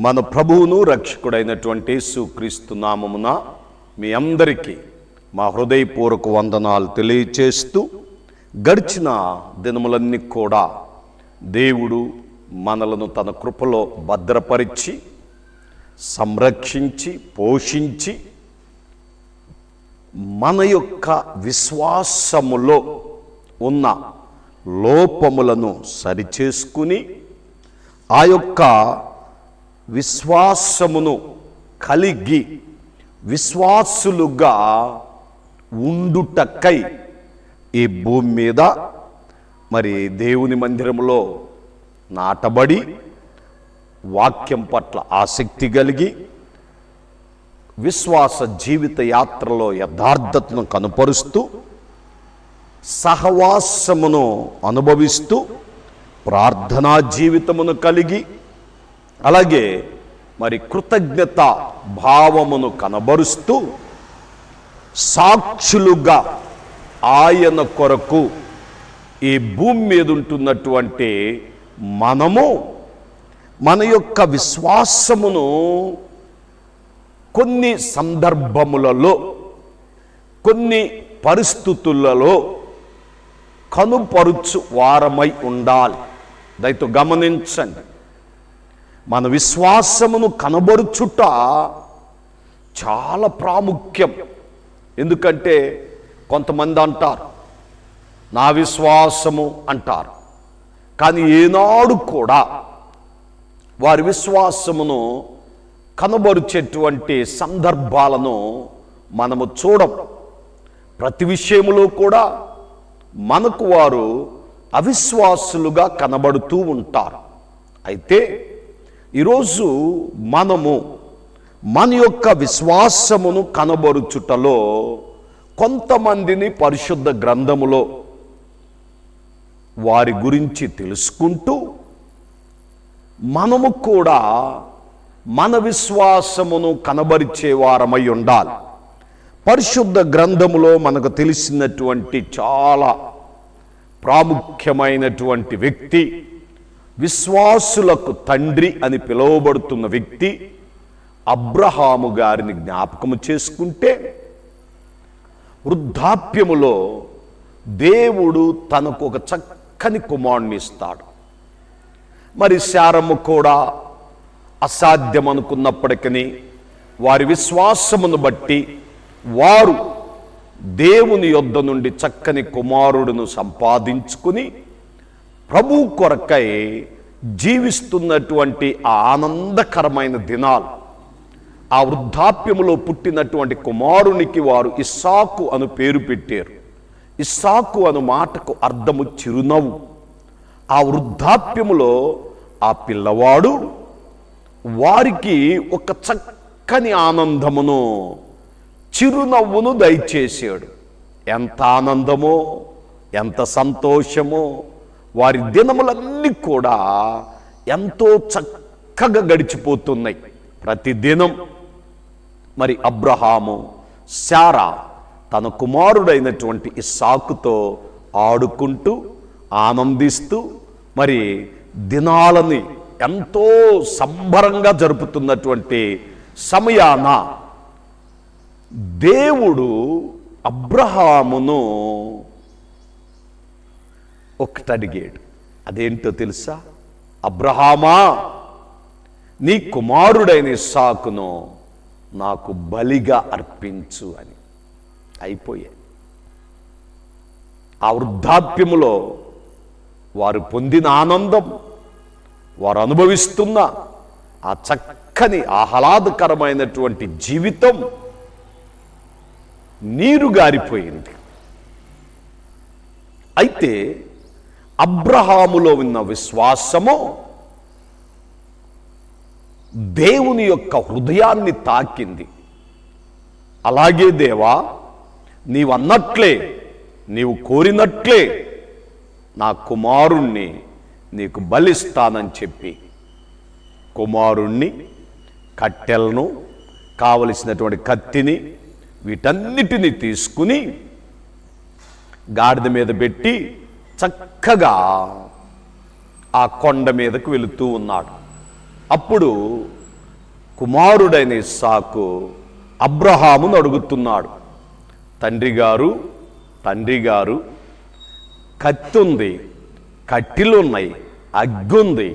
మన ప్రభువును రక్షకుడైనటువంటి యేసుక్రీస్తు నామమున మీ అందరికీ మా హృదయపూర్వక వందనాలు తెలియచేస్తూ, గడిచిన దినములన్నీ కూడా దేవుడు మనలను తన కృపలో భద్రపరిచి, సంరక్షించి, పోషించి, మన యొక్క విశ్వాసములో ఉన్న లోపములను సరిచేసుకుని ఆ యొక్క విశ్వాసమును కలిగి విశ్వాసులుగా ఉండుటకై ఈ భూమి మీద మరి దేవుని మందిరములో నాటబడి, వాక్యం పట్ల ఆసక్తి కలిగి, విశ్వాస జీవిత యాత్రలో యథార్థతను కనుపరుస్తూ, సహవాసమును అనుభవిస్తూ, ప్రార్థనా జీవితమును కలిగి, అలాగే మరి కృతజ్ఞత భావమును కనబరుస్తూ, సాక్షులుగా ఆయన కొరకు ఈ భూమి మీద ఉంటున్నటువంటి మనము మన యొక్క విశ్వాసమును కొన్ని సందర్భములలో, కొన్ని పరిస్థితులలో కనుపరుచు వారమై ఉండాలి. దయతో గమనించండి, మన విశ్వాసమును కనబరుచుట చాలా ప్రాముఖ్యం. ఎందుకంటే కొంతమంది అంటారు నా విశ్వాసము అంటారు, కానీ ఏనాడు కూడా వారి విశ్వాసమును కనబరుచేటువంటి సందర్భాలను మనము చూడం. ప్రతి విషయములో కూడా మనకు వారు అవిశ్వాసులుగా కనబడుతూ ఉంటారు. అయితే ఈరోజు మనము మన యొక్క విశ్వాసమును కనబరుచుటలో కొంతమందిని పరిశుద్ధ గ్రంథములో వారి గురించి తెలుసుకుంటూ, మనము కూడా మన విశ్వాసమును కనబరిచే వారమై ఉండాలి. పరిశుద్ధ గ్రంథములో మనకు తెలిసినటువంటి చాలా ప్రాముఖ్యమైనటువంటి వ్యక్తి, విశ్వాసులకు తండ్రి అని పిలువబడుతున్న వ్యక్తి అబ్రహాము గారిని జ్ఞాపకము చేసుకుంటే, వృద్ధాప్యములో దేవుడు తనకు ఒక చక్కని కుమారుని ఇస్తాడు. మరి శారము కూడా అసాధ్యం అనుకున్నప్పటికీ వారి విశ్వాసమును బట్టి వారు దేవుని యొద్ద నుండి చక్కని కుమారుడును సంపాదించుకుని ప్రభు కొరకై జీవిస్తున్నటువంటి ఆ ఆనందకరమైన దినాలు, ఆ వృద్ధాప్యములో పుట్టినటువంటి కుమారునికి వారు ఇస్సాకు అను పేరు పెట్టారు. ఇస్సాకు అను మాటకు అర్థము చిరునవ్వు. ఆ వృద్ధాప్యములో ఆ పిల్లవాడు వారికి ఒక చక్కని ఆనందమును, చిరునవ్వును దయచేసాడు. ఎంత ఆనందమో, ఎంత సంతోషమో! వారి దినములన్నీ కూడా ఎంతో చక్కగా గడిచిపోతున్నాయి. ప్రతిదినం మరి అబ్రహాము, శారా తన కుమారుడైనటువంటి ఇస్సాకుతో ఆడుకుంటూ, ఆనందిస్తూ, మరి దినాలని ఎంతో సంబరంగా జరుపుతున్నటువంటి సమయాన దేవుడు అబ్రహామును ఒకటి అడిగాడు. అదేంటో తెలుసా? అబ్రహామా, నీ కుమారుడైన ఇస్సాకును నాకు బలిగా అర్పించు అని. అయిపోయాయి. ఆ వృద్ధాప్యములో వారు పొందిన ఆనందం, వారు అనుభవిస్తున్న ఆ చక్కని ఆహ్లాదకరమైనటువంటి జీవితం నీరు గారిపోయింది. అయితే అబ్రహాములో ఉన్న విశ్వాసము దేవుని యొక్క హృదయాన్ని తాకింది. అలాగే దేవా, నీవు అన్నట్లే, నీవు కోరినట్లే నా కుమారుణ్ణి నీకు బలిస్తానని చెప్పి కుమారుణ్ణి, కట్టెలను, కావలసినటువంటి కత్తిని, వీటన్నిటిని తీసుకుని గాడిద మీద పెట్టి చక్కగా ఆ కొండ మీదకు వెళుతూ ఉన్నాడు. అప్పుడు కుమారుడైన ఇస్సాకు అబ్రహామును అడుగుతున్నాడు, తండ్రి గారు కత్తి ఉంది, కట్టెలున్నాయి, అగ్గుంది,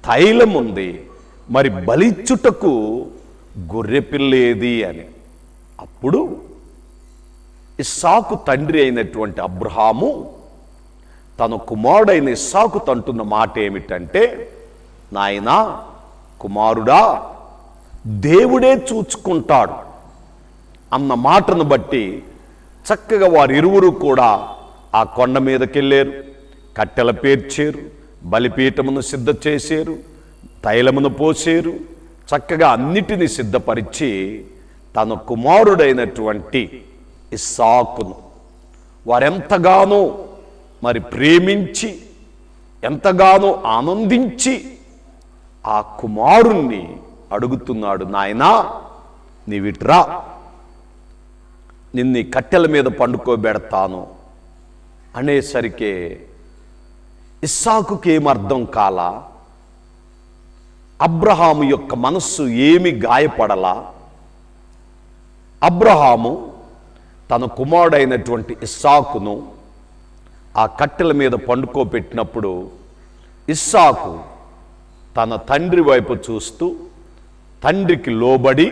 తైలం ఉంది, మరి బలిచ్చుటకు గొర్రెపిల్లేది అని. అప్పుడు ఇస్సాకు తండ్రి అయినటువంటి అబ్రహాము తన కుమారుడైన ఇస్సాకు తంటున్న మాట ఏమిటంటే, నాయనా కుమారుడా, దేవుడే చూచుకుంటాడు అన్న మాటను బట్టి చక్కగా వారిరువురు కూడా ఆ కొండ మీదకెళ్ళారు, కట్టెల పేర్చారు, బలిపీఠమును సిద్ధ చేశారు, తైలమును పోసారు, చక్కగా అన్నిటినీ సిద్ధపరిచి తన కుమారుడైనటువంటి ఇస్సాకును వారెంతగానో మరి ప్రేమించి ఎంతగానో ఆనందించి ఆ కుమారుణ్ణి అడుగుతున్నాడు, నాయనా నీవిట్రా, నిన్ను కట్టెల మీద పండుకోబెడతాను అనేసరికి ఇస్సాకుకి ఏమర్థం కాలా, అబ్రహాము యొక్క మనస్సు ఏమి గాయపడలా. అబ్రహాము తన కుమారుడైనటువంటి ఇస్సాకును ఆ కట్టెల మీద పండుకోబెట్టినప్పుడు ఇస్సాకు తన తండ్రి వైపు చూస్తూ తండ్రికి లోబడి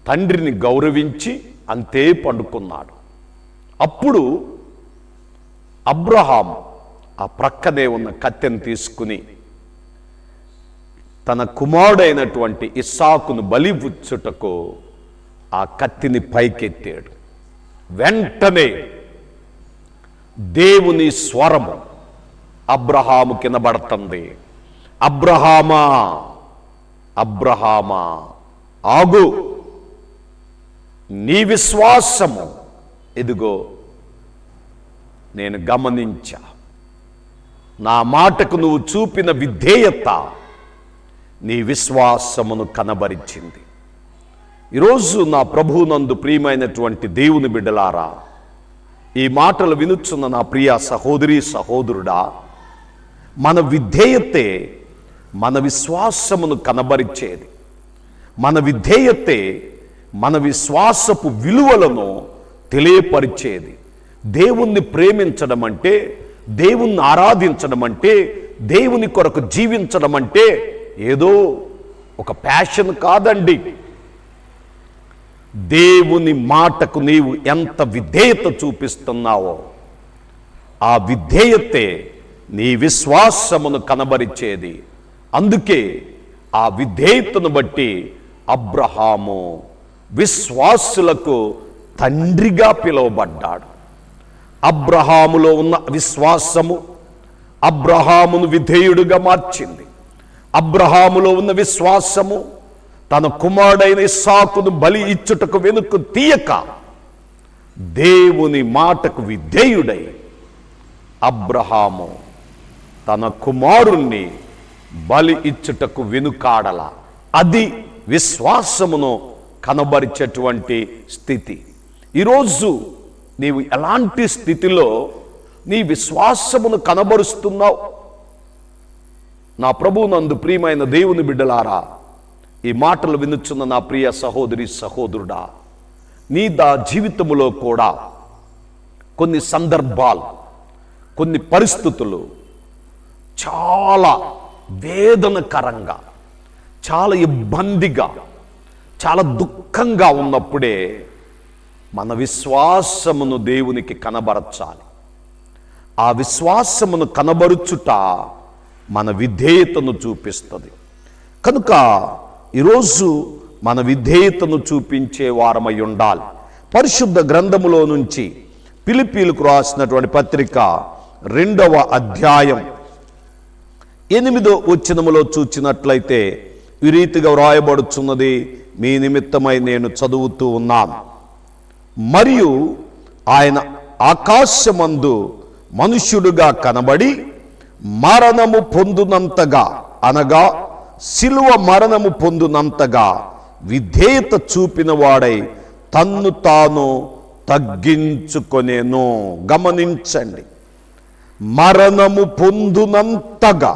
తండ్రిని గౌరవించి అంతే పండుకున్నాడు. అప్పుడు అబ్రహాము ఆ ప్రక్కనే ఉన్న కత్తెను తీసుకుని తన కుమారుడైనటువంటి ఇస్సాకును బలిపుచ్చుటకు ఆ కత్తిని పైకెత్తాడు. వెంటనే దేవుని స్వరము అబ్రహాము కిందబడుతుంది, అబ్రహామా అబ్రహామా ఆగు, నీ విశ్వాసము ఇదిగో నేను గమనించా, నా మాటకు నువ్వు చూపిన విధేయత నీ విశ్వాసమును కనబరిచింది. ఈరోజు నా ప్రభువునందు ప్రియమైనటువంటి దేవుని బిడ్డలారా, ఈ మాటలు వినుచున్న నా ప్రియ సహోదరి సహోదరుడా, మన విధేయతే మన విశ్వాసమును కనబరిచేది. మన విధేయతే మన విశ్వాసపు విలువలను తెలియపరిచేది. దేవుణ్ణి ప్రేమించడం అంటే, దేవుణ్ణి ఆరాధించడం అంటే, దేవుని కొరకు జీవించడం అంటే ఏదో ఒక ప్యాషన్ కాదండి. దేవుని మాటకు నీవు ఎంత విధేయత చూపిస్తున్నావో ఆ విధేయతే నీ విశ్వాసమును కనబరిచేది. అందుకే ఆ విధేయతను బట్టి అబ్రహాము విశ్వాసులకు తండ్రిగా పిలువబడ్డాడు. అబ్రహాములో ఉన్న విశ్వాసము అబ్రహామును విధేయుడుగా మార్చింది. అబ్రహాములో ఉన్న విశ్వాసము తన కుమారుడైన ఇస్సాకును బలి ఇచ్చుటకు వెనుక తీయక దేవుని మాటకు విధేయుడై అబ్రహాము తన కుమారుణ్ణి బలి ఇచ్చుటకు వెనుకాడల. అది విశ్వాసమును కనబరిచేటువంటి స్థితి. ఈరోజు నీవు ఎలాంటి స్థితిలో నీ విశ్వాసమును కనబరుస్తున్నావు? నా ప్రభువునందు ప్రియమైన దేవుని బిడ్డలారా, ఈ మాటలు వినుచున్న నా ప్రియ సహోదరి సహోదరుడా, నీ జీవితములో కూడా కొన్ని సందర్భాలు, కొన్ని పరిస్థితులు చాలా వేదనకరంగా, చాలా ఇబ్బందిగా, చాలా దుఃఖంగా ఉన్నప్పుడే మన విశ్వాసమును దేవునికి కనబరచాలి. ఆ విశ్వాసమును కనబరుచుట మన విధేయతను చూపిస్తుంది. కనుక ఈరోజు మన విధేయతను చూపించే వారమై ఉండాలి. పరిశుద్ధ గ్రంథములో నుంచి ఫిలిప్పీలకు రాసినటువంటి పత్రిక 2వ అధ్యాయం 8వ వచనములో చూచినట్లయితే ఈ రీతిగా వ్రాయబడుచున్నది, మీ నిమిత్తమై నేను చదువుతూ ఉన్నాను. మరియు ఆయన ఆకాశమందు మనుష్యుడుగా కనబడి మరణము పొందునంతగా, అనగా శిలువ మరణము పొందునంతగా విధేయత చూపిన వాడై తన్ను తాను తగ్గించుకొనేను. గమనించండి, మరణము పొందునంతగా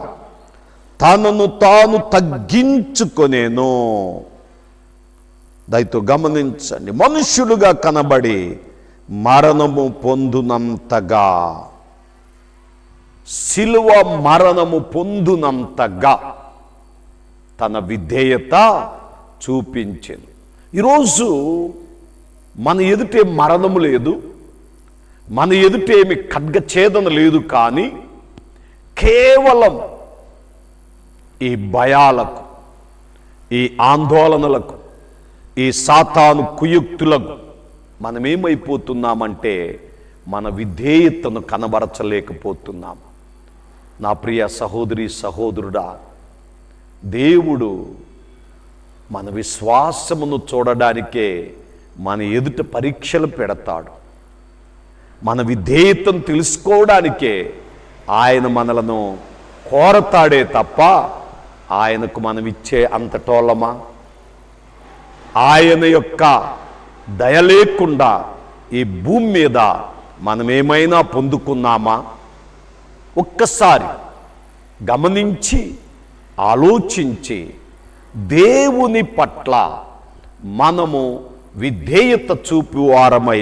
తనను తాను తగ్గించుకొనేను. దయతో గమనించండి, మనుష్యులుగా కనబడి మరణము పొందునంతగా, శిలువ మరణము పొందునంతగా తన విధేయత చూపించెను. ఈరోజు మన ఎదుటే మరణము లేదు, మన ఎదుటేమి ఖడ్గఛేదన లేదు, కానీ కేవలం ఈ భయాలకు, ఈ ఆందోళనలకు, ఈ సాతాను కుయుక్తులకు మనమేమైపోతున్నామంటే మన విధేయతను కనబరచలేకపోతున్నాం. నా ప్రియ సహోదరి సహోదరుడా, దేవుడు మన విశ్వాసమును చూడడానికే మన ఎదుట పరీక్షలు పెడతాడు. మన విధేయతను తెలుసుకోవడానికే ఆయన మనలను కోరతాడే తప్ప ఆయనకు మనం ఇచ్చే అంతటోళ్ళమా? ఆయన యొక్క దయ లేకుండా ఈ భూమి మీద మనమేమైనా పొందుకున్నామా? ఒక్కసారి గమనించి ఆలోచించి దేవుని పట్ల మనము విధేయత చూపువారమై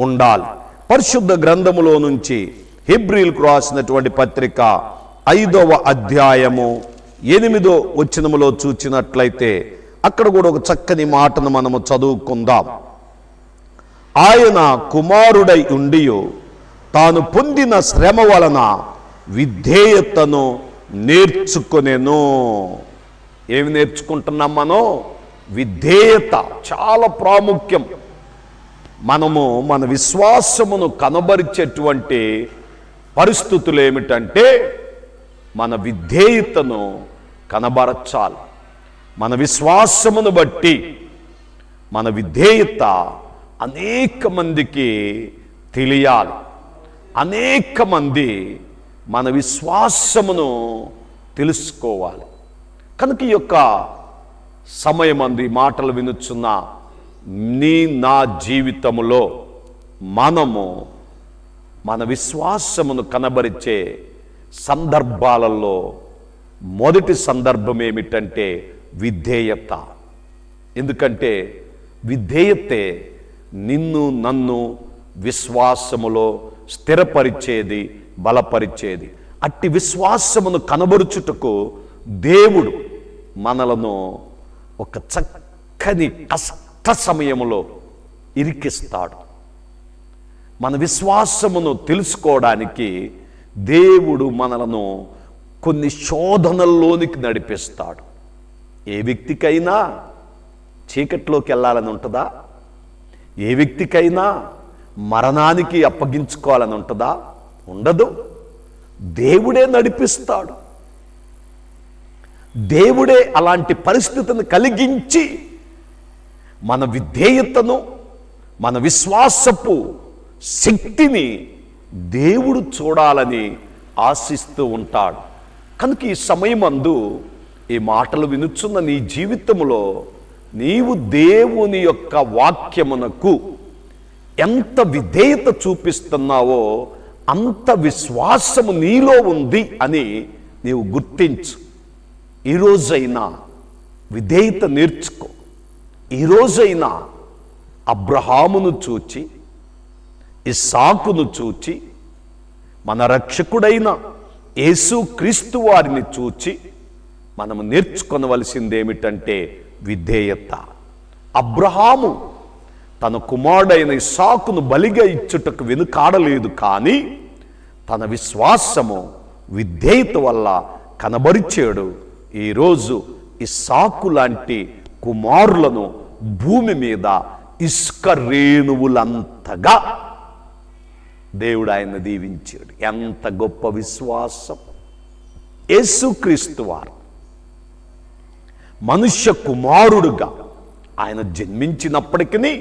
ఉండాలి. పరిశుద్ధ గ్రంథములో నుంచి హెబ్రీయులకు రాసినటువంటి పత్రిక 5వ అధ్యాయము 8వ వచనములో చూచినట్లయితే అక్కడ కూడా ఒక చక్కని మాటను మనము చదువుకుందాం. ఆయన కుమారుడై ఉండి తాను పొందిన శ్రమ వలన విధేయతను నేర్చుకొనెను. ఏమి నేర్చుకుంటున్నాం మనం? విధేయత చాలా ప్రాముఖ్యం. మనము మన విశ్వాసమును కనబరిచేటువంటి పరిస్థితులు ఏమిటంటే మన విధేయతను కనబరచాలి. మన విశ్వాసమును బట్టి మన విధేయత అనేక మందికి తెలియాలి. అనేక మంది మన విశ్వాసమును తెలుసుకోవాలి. కనుక ఈ యొక్క సమయమందు ఈ మాటలు వినుచున్న నా జీవితములో మనము మన విశ్వాసమును కనబరిచే సందర్భాలలో మొదటి సందర్భం ఏమిటంటే విధేయత. ఎందుకంటే విధేయతే నిన్ను నన్ను విశ్వాసములో స్థిరపరిచేది, బలపరిచేది. అట్టి విశ్వాసమును కనబరుచుటకు దేవుడు మనలను ఒక చక్కని కష్ట సమయములో ఇరికిస్తాడు. మన విశ్వాసమును తెలుసుకోవడానికి దేవుడు మనలను కొన్ని శోధనల్లోనికి నడిపిస్తాడు. ఏ వ్యక్తికైనా చీకట్లోకి వెళ్ళాలని ఉంటుందా? ఏ వ్యక్తికైనా మరణానికి అప్పగించుకోవాలని ఉంటుందా? ఉండదు. దేవుడే నడిపిస్తాడు. దేవుడే అలాంటి పరిస్థితిని కలిగించి మన విధేయతను, మన విశ్వాసపు శక్తిని దేవుడు చూడాలని ఆశిస్తూ ఉంటాడు. కనుక ఈ సమయమందు ఈ మాటలు వినుచున్న నీ జీవితంలో నీవు దేవుని యొక్క వాక్యమునకు ఎంత విధేయత చూపిస్తున్నావో అంత విశ్వాసము నీలో ఉంది అని నీవు గుర్తించు. ఈరోజైనా విధేయత నేర్చుకో. ఈరోజైనా అబ్రహామును చూచి, ఇస్సాకును చూచి, మన రక్షకుడైన యేసు క్రీస్తు వారిని చూచి మనము నేర్చుకొనవలసిందేమిటంటే విధేయత. అబ్రహాము తన కుమారుడైన ఇస్సాకును బలిగా ఇచ్చుటకు వెనుకాడలేదు, కానీ తన విశ్వాసము విధేయత వల్ల కనబరిచాడు. ఈరోజు ఇస్సాకు లాంటి కుమారులను భూమి మీద ఇసుక రేణువులంతగా దేవుడు ఆయన దీవించాడు. ఎంత గొప్ప విశ్వాసం! యేసుక్రీస్తు వారు మనుష్య కుమారుడుగా ఆయన జన్మించినప్పటికీ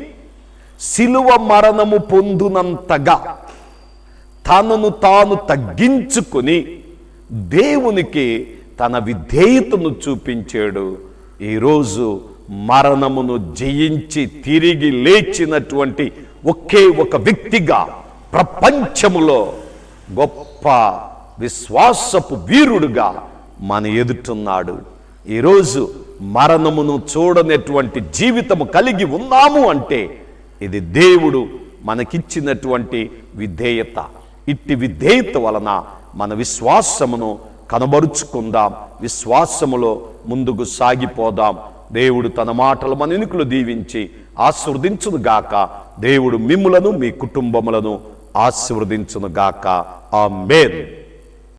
శిలువ మరణము పొందునంతగా తనను తాను తగ్గించుకుని దేవునికి తన విధేయతను చూపించాడు. ఈరోజు మరణమును జయించి తిరిగి లేచినటువంటి ఒకే ఒక వ్యక్తిగా ప్రపంచములో గొప్ప విశ్వాసపు వీరుడుగా మన ఎదుటున్నాడు. ఈరోజు మరణమును చూడనటువంటి జీవితము కలిగి ఉన్నాము అంటే ఇది దేవుడు మనకిచ్చినటువంటి విధేయత. ఇట్టి విధేయత వలన మన విశ్వాసమును కనబరుచుకుందాం, విశ్వాసములో ముందుకు సాగిపోదాం. దేవుడు తన మాటలు మన ఎన్నికలు దీవించి ఆశీర్వదించును గాక. దేవుడు మిమ్ములను మీ కుటుంబములను ఆశీర్వదించును గాక. ఆమేన్.